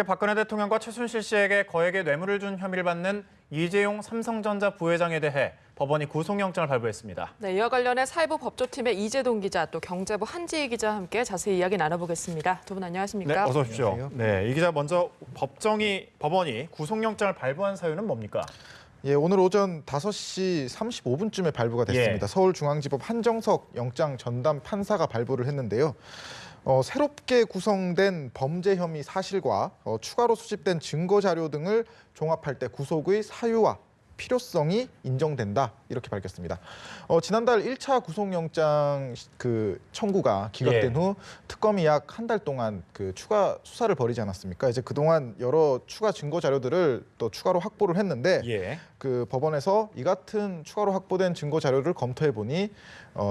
박근혜 대통령과 최순실 씨에게 거액의 뇌물을 준 혐의를 받는 이재용 삼성전자 부회장에 대해 법원이 구속영장을 발부했습니다. 네, 이와 관련해 사회부 법조팀의 이재동 기자, 또 경제부 한지희 기자와 함께 자세히 이야기 나눠보겠습니다. 두 분 안녕하십니까? 네, 어서 오십시오. 안녕하세요. 네, 이 기자 먼저 법원이 구속영장을 발부한 사유는 뭡니까? 예, 오늘 오전 5시 35분쯤에 발부가 됐습니다. 서울중앙지법 한정석 영장 전담 판사가 발부를 했는데요. 새롭게 구성된 범죄 혐의 사실과 추가로 수집된 증거 자료 등을 종합할 때 구속의 사유와 필요성이 인정된다 이렇게 밝혔습니다. 지난달 1차 구속영장 청구가 기각된 후 특검이 약 한 달 동안 추가 수사를 벌이지 않았습니까? 이제 그동안 여러 추가 증거 자료들을 또 추가로 확보를 했는데 법원에서 이 같은 추가로 확보된 증거 자료를 검토해 보니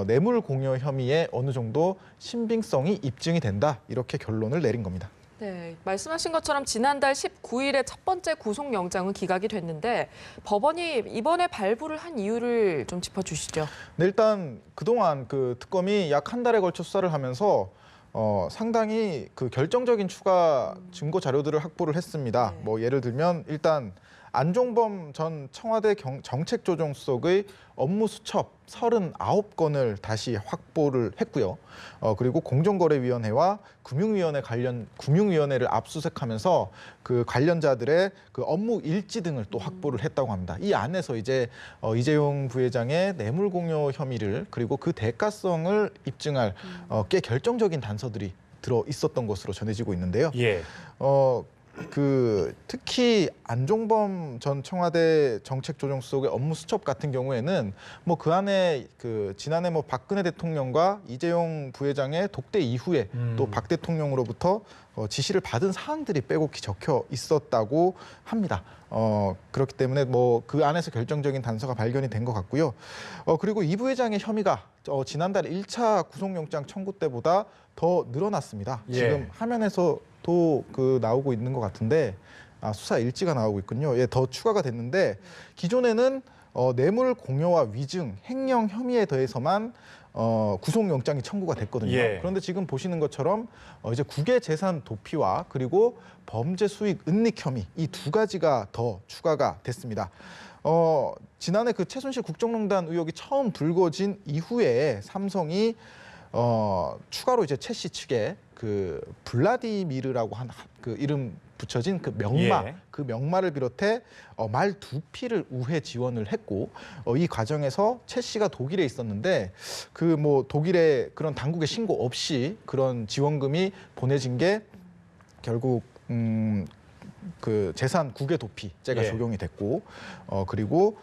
뇌물 공여 혐의에 어느 정도 신빙성이 입증이 된다 이렇게 결론을 내린 겁니다. 네, 말씀하신 것처럼 지난달 19일에 첫 번째 구속영장은 기각이 됐는데 법원이 이번에 발부를 한 이유를 좀 짚어주시죠. 네, 일단 그동안 특검이 약 한 달에 걸쳐 수사를 하면서 상당히 결정적인 추가 증거 자료들을 확보를 했습니다. 네. 뭐 예를 들면 일단 안종범 전 청와대 정책조정수석의 업무 수첩 39건을 다시 확보를 했고요. 그리고 공정거래위원회와 금융위원회를 압수수색하면서 그 관련자들의 업무 일지 등을 또 확보를 했다고 합니다. 이 안에서 이제 이재용 부회장의 뇌물 공여 혐의를 그리고 그 대가성을 입증할 꽤 결정적인 단서들이 들어 있었던 것으로 전해지고 있는데요. 특히 안종범 전 청와대 정책조정수석의 업무 수첩 같은 경우에는 뭐 그 안에 지난해 박근혜 대통령과 이재용 부회장의 독대 이후에 또 박 대통령으로부터 지시를 받은 사항들이 빼곡히 적혀 있었다고 합니다. 그렇기 때문에 그 안에서 결정적인 단서가 발견이 된 것 같고요. 그리고 이 부회장의 혐의가 지난달 1차 구속영장 청구 때보다 더 늘어났습니다. 지금 화면에서 또 나오고 있는 것 같은데 수사 일지가 나오고 있군요. 더 추가가 됐는데 기존에는 뇌물 공여와 위증, 횡령 혐의에 대해서만 구속영장이 청구가 됐거든요. 그런데 지금 보시는 것처럼 이제 국외재산 도피와 그리고 범죄 수익 은닉 혐의 이 두 가지가 더 추가가 됐습니다. 지난해 최순실 국정농단 의혹이 처음 불거진 이후에 삼성이 추가로 이제 최 씨 측에 블라디미르라고 한 이름 붙여진 그 명마를 비롯해 말 2피를 우회 지원을 했고 이 과정에서 최 씨가 독일에 있었는데 독일의 그런 당국의 신고 없이 그런 지원금이 보내진 게 결국 재산 국외 도피죄가 적용이 됐고 그리고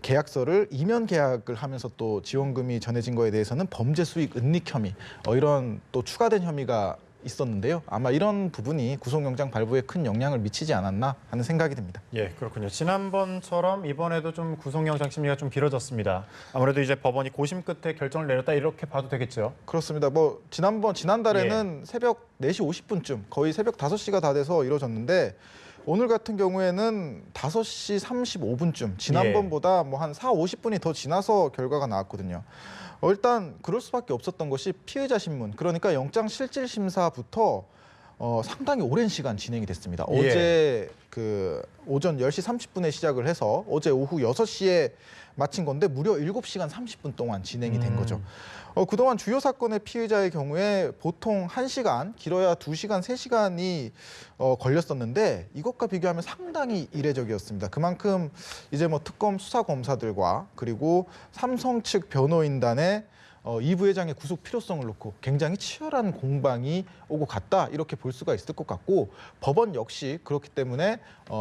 계약서를 이면 계약을 하면서 또 지원금이 전해진 거에 대해서는 범죄 수익 은닉 혐의 이런 또 추가된 혐의가 있었는데요. 아마 이런 부분이 구속영장 발부에 큰 영향을 미치지 않았나 하는 생각이 듭니다. 그렇군요. 지난번처럼 이번에도 좀 구속영장 심리가 좀 길어졌습니다. 아무래도 이제 법원이 고심 끝에 결정을 내렸다 이렇게 봐도 되겠죠? 그렇습니다. 지난달에는 새벽 4시 50분쯤 거의 새벽 5시가 다 돼서 이루어졌는데 오늘 같은 경우에는 5시 35분쯤 지난번보다 한 4, 50분이 더 지나서 결과가 나왔거든요. 일단 그럴 수밖에 없었던 것이 피의자 신문, 그러니까 영장실질심사부터 상당히 오랜 시간 진행이 됐습니다. 어제 오전 10시 30분에 시작을 해서 어제 오후 6시에 마친 건데 무려 7시간 30분 동안 진행이 된 거죠. 그동안 주요 사건의 피의자의 경우에 보통 1시간, 길어야 2시간, 3시간이 걸렸었는데 이것과 비교하면 상당히 이례적이었습니다. 그만큼 이제 특검 수사 검사들과 그리고 삼성 측 변호인단의 이 부회장의 구속 필요성을 놓고 굉장히 치열한 공방이 오고 갔다 이렇게 볼 수가 있을 것 같고 법원 역시 그렇기 때문에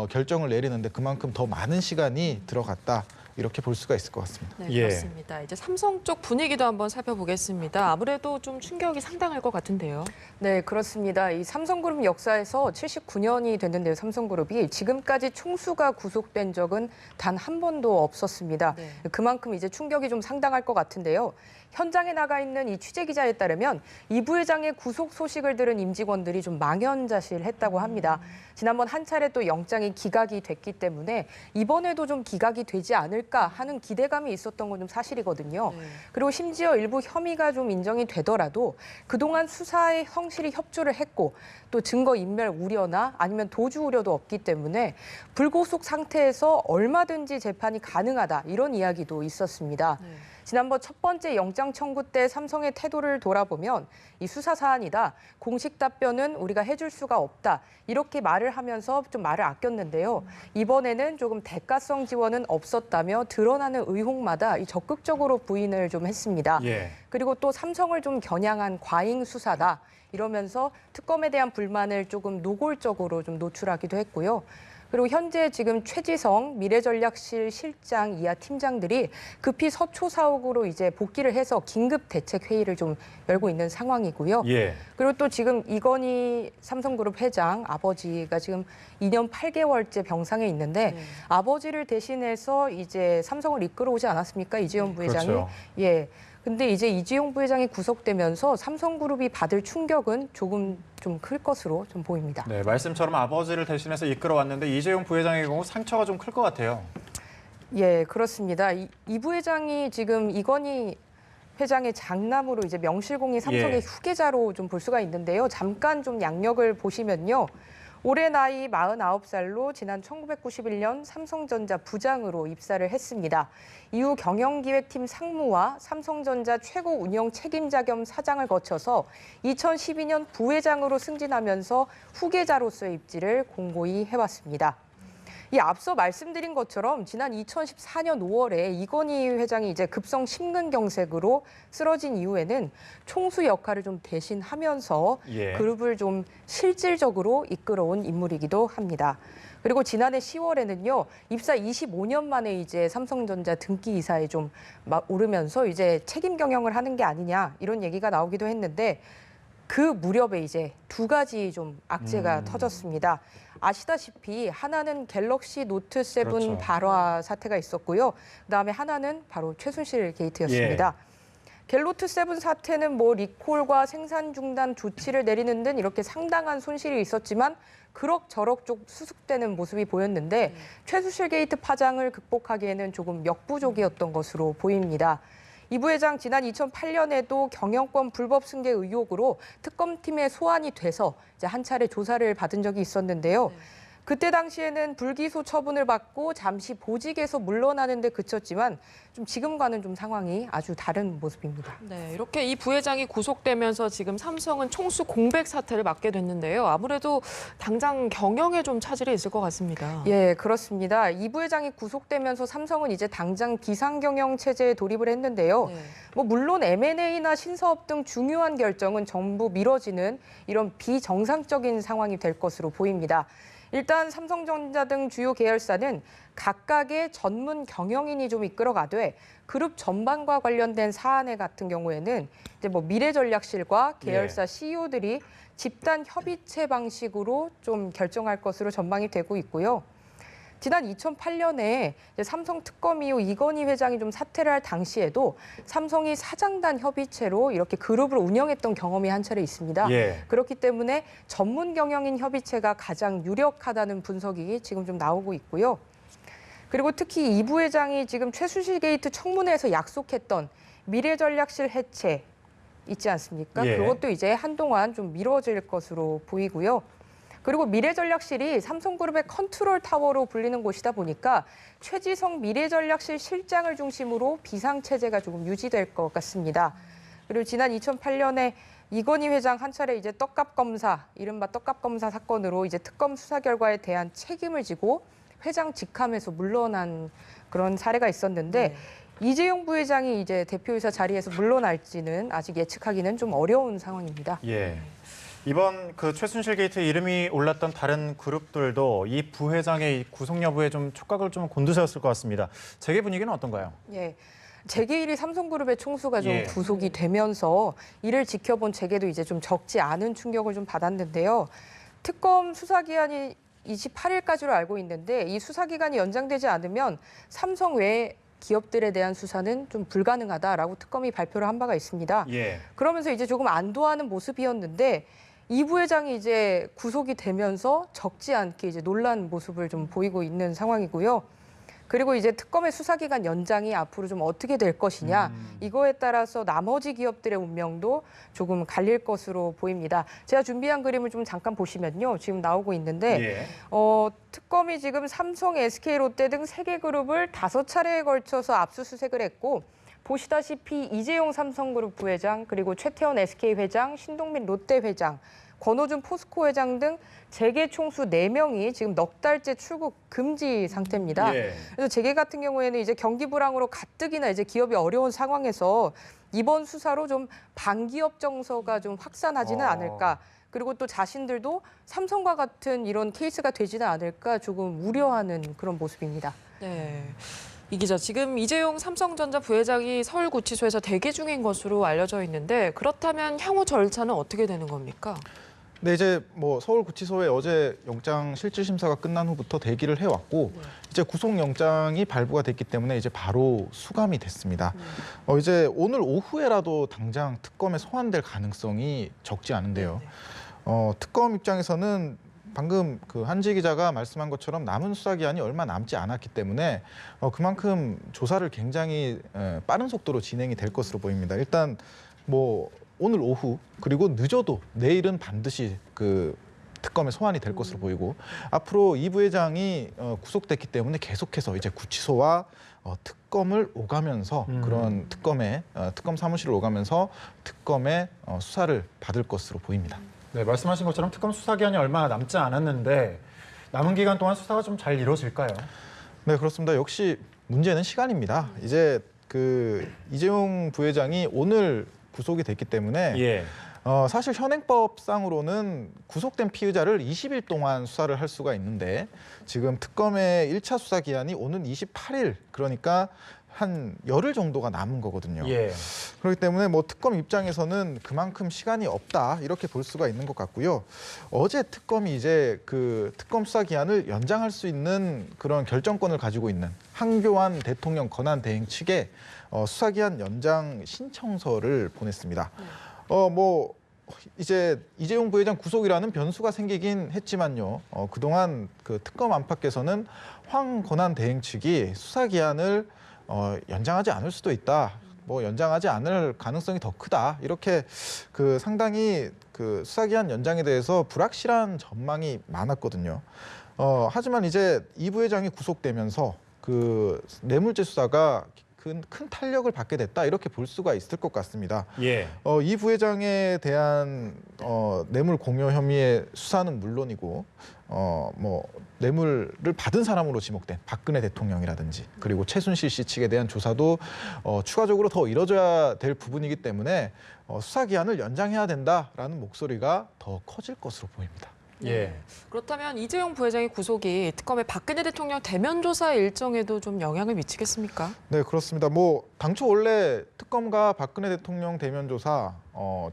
결정을 내리는데 그만큼 더 많은 시간이 들어갔다 이렇게 볼 수가 있을 것 같습니다. 네, 그렇습니다. 이제 삼성 쪽 분위기도 한번 살펴보겠습니다. 아무래도 좀 충격이 상당할 것 같은데요. 네, 그렇습니다. 이 삼성그룹 역사에서 79년이 됐는데요. 삼성그룹이 지금까지 총수가 구속된 적은 단 한 번도 없었습니다. 그만큼 이제 충격이 좀 상당할 것 같은데요. 현장에 나가 있는 이 취재 기자에 따르면 이 부회장의 구속 소식을 들은 임직원들이 좀 망연자실했다고 합니다. 지난번 한 차례 또 영장이 기각이 됐기 때문에 이번에도 좀 기각이 되지 않을까 하는 기대감이 있었던 건 좀 사실이거든요. 그리고 심지어 일부 혐의가 좀 인정이 되더라도 그동안 수사에 성실히 협조를 했고 또 증거 인멸 우려나 아니면 도주 우려도 없기 때문에 불구속 상태에서 얼마든지 재판이 가능하다 이런 이야기도 있었습니다. 지난번 첫 번째 영장 청구 때 삼성의 태도를 돌아보면 이 수사 사안이다. 공식 답변은 우리가 해줄 수가 없다. 이렇게 말을 하면서 좀 말을 아꼈는데요. 이번에는 조금 대가성 지원은 없었다며 드러나는 의혹마다 적극적으로 부인을 좀 했습니다. 그리고 또 삼성을 좀 겨냥한 과잉 수사다. 이러면서 특검에 대한 불만을 조금 노골적으로 좀 노출하기도 했고요. 그리고 현재 지금 최지성 미래전략실 실장 이하 팀장들이 급히 서초 사옥으로 이제 복귀를 해서 긴급 대책 회의를 좀 열고 있는 상황이고요. 그리고 또 지금 이건희 삼성그룹 회장 아버지가 지금 2년 8개월째 병상에 있는데 아버지를 대신해서 이제 삼성을 이끌어오지 않았습니까? 이재용 부회장이. 그렇죠. 근데 이제 이재용 부회장이 구속되면서 삼성그룹이 받을 충격은 조금 좀 클 것으로 좀 보입니다. 네, 말씀처럼 아버지를 대신해서 이끌어왔는데 이재용 부회장의 경우 상처가 좀 클 것 같아요. 예, 그렇습니다. 이 부회장이 지금 이건희 회장의 장남으로 이제 명실공히 삼성의 후계자로 좀 볼 수가 있는데요. 잠깐 좀 양력을 보시면요. 올해 나이 49살로 지난 1991년 삼성전자 부장으로 입사를 했습니다. 이후 경영기획팀 상무와 삼성전자 최고 운영 책임자 겸 사장을 거쳐서 2012년 부회장으로 승진하면서 후계자로서의 입지를 공고히 해왔습니다. 이 앞서 말씀드린 것처럼 지난 2014년 5월에 이건희 회장이 이제 급성 심근경색으로 쓰러진 이후에는 총수 역할을 좀 대신하면서 그룹을 좀 실질적으로 이끌어온 인물이기도 합니다. 그리고 지난해 10월에는요 입사 25년 만에 이제 삼성전자 등기 이사에 좀 오르면서 이제 책임 경영을 하는 게 아니냐 이런 얘기가 나오기도 했는데 그 무렵에 이제 두 가지 좀 악재가 터졌습니다. 아시다시피 하나는 갤럭시 노트 7 그렇죠. 발화 사태가 있었고요. 그다음에 하나는 바로 최순실 게이트였습니다. 갤로트 7 사태는 뭐 리콜과 생산 중단 조치를 내리는 등 이렇게 상당한 손실이 있었지만 그럭저럭 좀 수습되는 모습이 보였는데 최순실 게이트 파장을 극복하기에는 조금 역부족이었던 것으로 보입니다. 이 부회장 지난 2008년에도 경영권 불법 승계 의혹으로 특검팀에 소환이 돼서 이제 한 차례 조사를 받은 적이 있었는데요. 그때 당시에는 불기소 처분을 받고 잠시 보직에서 물러나는 데 그쳤지만 좀 지금과는 좀 상황이 아주 다른 모습입니다. 네, 이렇게 이 부회장이 구속되면서 지금 삼성은 총수 공백 사태를 맞게 됐는데요. 아무래도 당장 경영에 좀 차질이 있을 것 같습니다. 예, 그렇습니다. 이 부회장이 구속되면서 삼성은 이제 당장 비상경영 체제에 돌입을 했는데요. 뭐 물론 M&A나 신사업 등 중요한 결정은 전부 미뤄지는 이런 비정상적인 상황이 될 것으로 보입니다. 일단 삼성전자 등 주요 계열사는 각각의 전문 경영인이 좀 이끌어가되 그룹 전반과 관련된 사안에 같은 경우에는 이제 뭐 미래전략실과 계열사 CEO들이 집단 협의체 방식으로 좀 결정할 것으로 전망이 되고 있고요. 지난 2008년에 삼성 특검 이후 이건희 회장이 좀 사퇴를 할 당시에도 삼성이 사장단 협의체로 이렇게 그룹을 운영했던 경험이 한 차례 있습니다. 그렇기 때문에 전문 경영인 협의체가 가장 유력하다는 분석이 지금 좀 나오고 있고요. 그리고 특히 이 부회장이 지금 최순실 게이트 청문회에서 약속했던 미래전략실 해체 있지 않습니까? 그것도 이제 한동안 좀 미뤄질 것으로 보이고요. 그리고 미래전략실이 삼성그룹의 컨트롤 타워로 불리는 곳이다 보니까 최지성 미래전략실 실장을 중심으로 비상체제가 조금 유지될 것 같습니다. 그리고 지난 2008년에 이건희 회장 한 차례 이제 떡값 검사, 이른바 떡값 검사 사건으로 이제 특검 수사 결과에 대한 책임을 지고 회장 직함에서 물러난 그런 사례가 있었는데 이재용 부회장이 이제 대표이사 자리에서 물러날지는 아직 예측하기는 좀 어려운 상황입니다. 이번 그 최순실 게이트 이름이 올랐던 다른 그룹들도 이 부회장의 구속 여부에 좀 촉각을 좀 곤두세웠을 것 같습니다. 재계 분위기는 어떤가요? 재계 1위 삼성그룹의 총수가 좀 구속이 되면서 이를 지켜본 재계도 이제 좀 적지 않은 충격을 좀 받았는데요. 특검 수사 기한이 28일까지로 알고 있는데 이 수사 기간이 연장되지 않으면 삼성 외 기업들에 대한 수사는 좀 불가능하다라고 특검이 발표를 한 바가 있습니다. 예. 그러면서 이제 조금 안도하는 모습이었는데 이 부회장이 이제 구속이 되면서 적지 않게 이제 놀란 모습을 좀 보이고 있는 상황이고요. 그리고 이제 특검의 수사기간 연장이 앞으로 좀 어떻게 될 것이냐 이거에 따라서 나머지 기업들의 운명도 조금 갈릴 것으로 보입니다. 제가 준비한 그림을 좀 잠깐 보시면요. 지금 나오고 있는데 예. 특검이 지금 삼성, SK, 롯데 등 3개 그룹을 5차례에 걸쳐서 압수수색을 했고 보시다시피 이재용 삼성그룹 부회장, 그리고 최태원 SK 회장, 신동민 롯데 회장, 권호준 포스코 회장 등 재계 총수 4명이 지금 넉 달째 출국 금지 상태입니다. 예. 그래서 재계 같은 경우에는 이제 경기 불황으로 가뜩이나 이제 기업이 어려운 상황에서 이번 수사로 좀 반기업 정서가 좀 확산하지는 않을까. 그리고 또 자신들도 삼성과 같은 이런 케이스가 되지는 않을까 조금 우려하는 그런 모습입니다. 네. 이 기자, 지금 이재용 삼성전자 부회장이 서울구치소에서 대기 중인 것으로 알려져 있는데 그렇다면 향후 절차는 어떻게 되는 겁니까? 네, 이제 뭐 서울구치소에 어제 영장 실질 심사가 끝난 후부터 대기를 해왔고 이제 구속영장이 발부가 됐기 때문에 이제 바로 수감이 됐습니다. 이제 오늘 오후에라도 당장 특검에 소환될 가능성이 적지 않은데요. 특검 입장에서는 방금 그 한지 기자가 말씀한 것처럼 남은 수사 기한이 얼마 남지 않았기 때문에 그만큼 조사를 굉장히 빠른 속도로 진행이 될 것으로 보입니다. 일단 뭐 오늘 오후 그리고 늦어도 내일은 반드시 그 특검에 소환이 될 것으로 보이고 앞으로 이 부회장이 구속됐기 때문에 계속해서 이제 구치소와 특검을 오가면서 그런 특검 사무실을 오가면서 특검의 수사를 받을 것으로 보입니다. 네, 말씀하신 것처럼 특검 수사 기한이 얼마 남지 않았는데 남은 기간 동안 수사가 좀 잘 이루어질까요? 네, 그렇습니다. 역시 문제는 시간입니다. 이제 그 이재용 부회장이 오늘 구속이 됐기 때문에 예. 사실 현행법상으로는 구속된 피의자를 20일 동안 수사를 할 수가 있는데 지금 특검의 1차 수사 기한이 오는 28일 그러니까 한 열흘 정도가 남은 거거든요. 예. 그렇기 때문에 뭐 특검 입장에서는 그만큼 시간이 없다 이렇게 볼 수가 있는 것 같고요. 어제 특검이 이제 그 특검 수사 기한을 연장할 수 있는 그런 결정권을 가지고 있는 한교안 대통령 권한대행 측에 수사 기한 연장 신청서를 보냈습니다. 뭐 이제 이재용 부회장 구속이라는 변수가 생기긴 했지만요. 그동안 그 특검 안팎에서는 황 권한대행 측이 수사 기한을 연장하지 않을 수도 있다. 뭐 연장하지 않을 가능성이 더 크다. 이렇게 그 상당히 그 수사기한 연장에 대해서 불확실한 전망이 많았거든요. 하지만 이제 이 부회장이 구속되면서 그 뇌물죄 수사가 큰 탄력을 받게 됐다. 이렇게 볼 수가 있을 것 같습니다. 예. 이 부회장에 대한 뇌물 공여 혐의의 수사는 물론이고 뭐 뇌물을 받은 사람으로 지목된 박근혜 대통령이라든지 그리고 최순실 씨 측에 대한 조사도 추가적으로 더 이뤄져야 될 부분이기 때문에 수사 기한을 연장해야 된다라는 목소리가 더 커질 것으로 보입니다. 예. 그렇다면 이재용 부회장의 구속이 특검의 박근혜 대통령 대면 조사 일정에도 좀 영향을 미치겠습니까? 네, 그렇습니다. 뭐 당초 원래 특검과 박근혜 대통령 대면 조사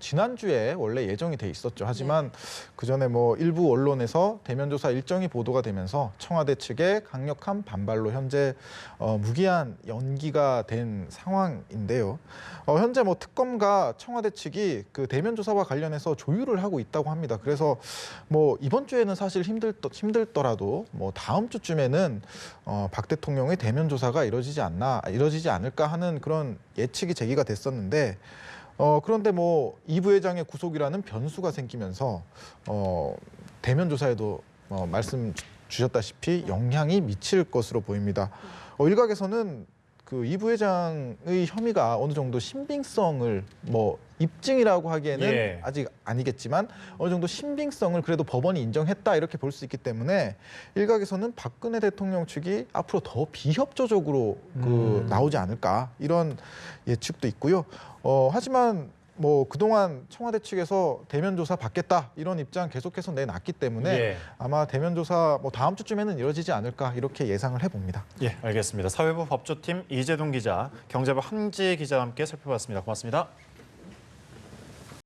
지난주에 원래 예정이 돼 있었죠. 하지만 그 전에 뭐 일부 언론에서 대면 조사 일정이 보도가 되면서 청와대 측의 강력한 반발로 현재 무기한 연기가 된 상황인데요. 현재 뭐 특검과 청와대 측이 그 대면 조사와 관련해서 조율을 하고 있다고 합니다. 그래서 뭐 이번 주에는 사실 힘들더라도 뭐 다음 주쯤에는 박 대통령의 대면 조사가 이루어지지 않을까 하는 그런 예측이 제기가 됐었는데 그런데 뭐 이 부회장의 구속이라는 변수가 생기면서 대면 조사에도 말씀 주셨다시피 영향이 미칠 것으로 보입니다. 일각에서는 그 이 부회장의 혐의가 어느 정도 신빙성을 뭐 입증이라고 하기에는 아직 아니겠지만 어느 정도 신빙성을 그래도 법원이 인정했다 이렇게 볼 수 있기 때문에 일각에서는 박근혜 대통령 측이 앞으로 더 비협조적으로 나오지 않을까 이런 예측도 있고요. 하지만 뭐 그동안 청와대 측에서 대면 조사 받겠다 이런 입장 계속해서 내놨기 때문에 아마 대면 조사 뭐 다음 주쯤에는 이루어지지 않을까 이렇게 예상을 해봅니다. 예, 알겠습니다. 사회부 법조팀 이재동 기자, 경제부 한지 기자와 함께 살펴봤습니다. 고맙습니다.